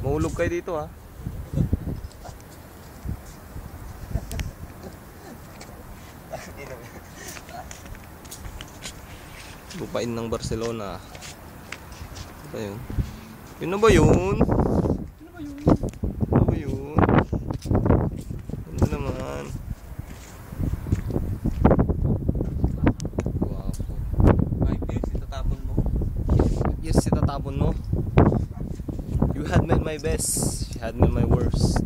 Mahulog kayo dito ha. Lupain ng Barcelona. Ano ba yun? Yun na ba yun? Ano ba yun? Ano naman? Guwapo. 5 years itatapon mo? 5 years itatapon mo? You had met my best, she had met my worst.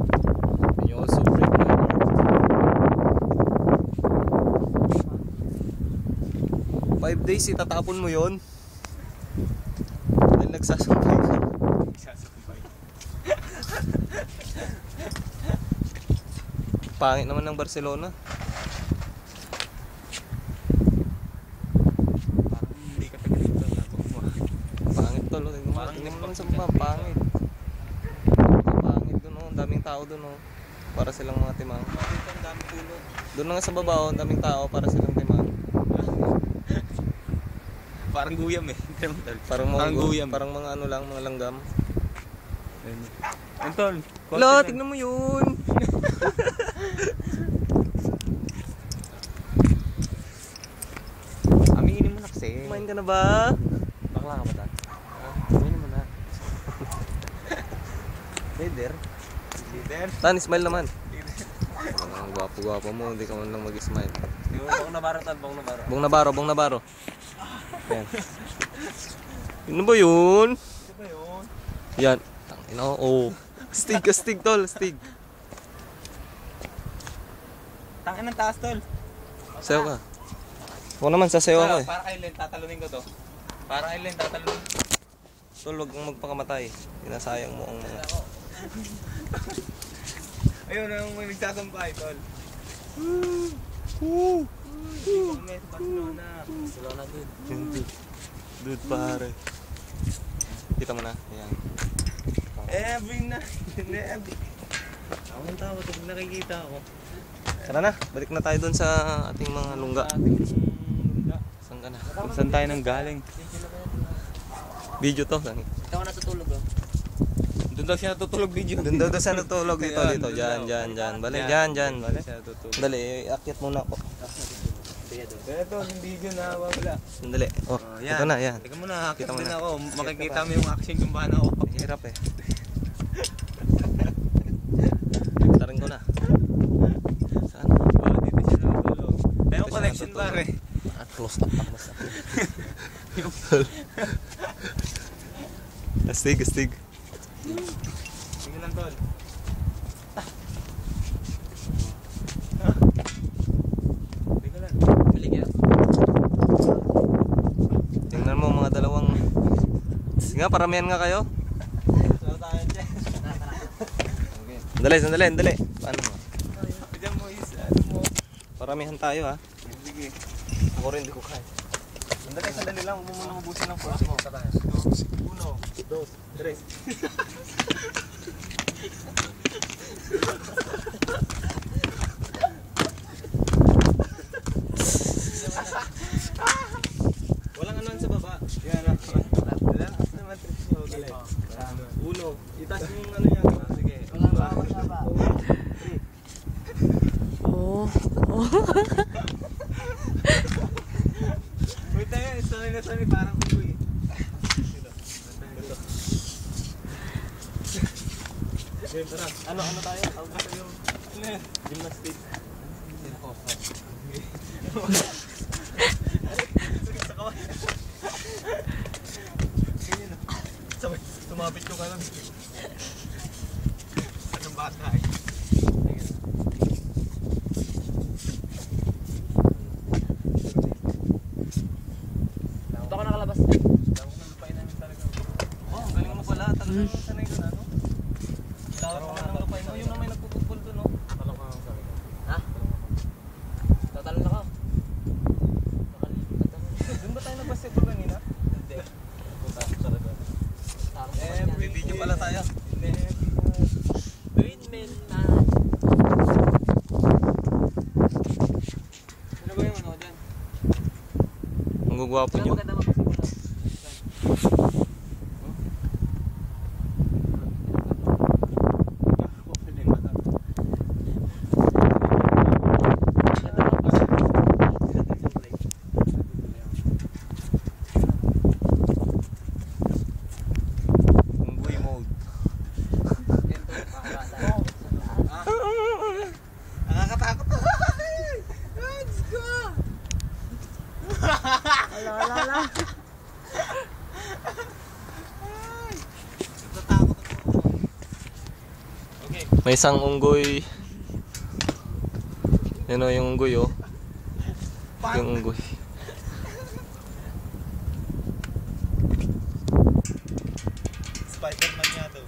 And you also break my heart. 5 days itatapon mo yon. Dahil nagsasampay ka. Pangit naman ng Barcelona. Parang hindi ka tagalito na Pangit tol. Tingnan mo naman sa baba. Pangit. Pangit doon oh. Ang daming tao doon oh. Para silang mga timang. ang dami puno. Doon na nga sa baba oh. Ang daming tao para silang timang. Parang guyam eh. Parang mga guyam. Parang mga ano lang, mga langgam. Antol, Wala, tignan mo yun. aminin mo na kasi. Kumain ka na ba? Bakla ka ba ta? Aminin mo na. Leader. Leader. Tan, smile naman. Ang gwapo-gwapo mo, hindi ka man lang mag-smile. Bong Navarro tan, Bong Navarro. Bong Navarro. Ayan. Yun ba yun? Ano ba yun? Yan. Tangina ko. Oh. Stig tol, stig. Tangin ng taas tol. Sayo ka. Ako naman, sasayo ako eh. Para kay Len, tatalunin ko to. Para kay Len, tatalunin. Tol, huwag kang magpakamatay. Sinasayang mo ang mga... Ayun ang may nagsasampay tol. Barcelona dude. Dude pare. Kita mo na. Ayan. Every night. Ako ang tawag pag nakikita ako. Tara na, balik na tayo dun sa ating mga lungga. Saan ka na? Saan tayo nang galing? Video to. Ikaw natutulog oh. Doon daw siya natutulog video. Doon daw sa natulog dito. Dyan. Bali, dyan. Bali. Dali, akyat muna ako. Ito, yung video na wala. Sandali. Oh, ito na, yan. Teka muna, Kita mo din na. ako. Makikita mo yung action kung paano ako. Hirap eh. Tarin ko na. Saan? Dito siya natutulog. Ayun connection pare. Close up. Astig. Sige lang tol. Sige lang. Bili kayo. Tingnan mo mga dalawang... Sige nga, paramihan nga kayo. Saan tayo dyan? Sandali. Paano mo? Diyan mo is, ano mo. Paramihan tayo ha. Sige. Ako rin, di ko kaya. Sandali lang. Huwag mo muna mabusin ng force mo. 1, 2, 3. Walang anuan sa baba. Yan na. Relax naman trip mo. Uno. Itaas mo yung ano yan. Sige. Walang bawal sa baba. 3. Oh. Wait tayo. Sanay parang kuy. Okay, tara. Ano tayo? Tawag ka yung gymnastic. Sabay, tumapit yung kalang. Anong bata eh? Ito ako nakalabas. Tawag na lupain namin talaga. Oh, galing mo pala. Talagang sanay ko na, no? Lawak ka ng lupain. Yung na may nagpuputbol doon, no? Talong ka ang sabi ko. Ha? Tatalon ako. Doon ba tayo nag-basketball kanina? Hindi. Puta ko talaga. May video pala tayo. Windmill na. Ano ba yung ano dyan? gwapo nyo. Maganda magpasimula. Unggoy mode. Nakakatakot. Let's go! Ala. Natatakot ako. Okay. May isang unggoy. Yan o yung unggoy oh. Yung unggoy. Spider-Man nga daw.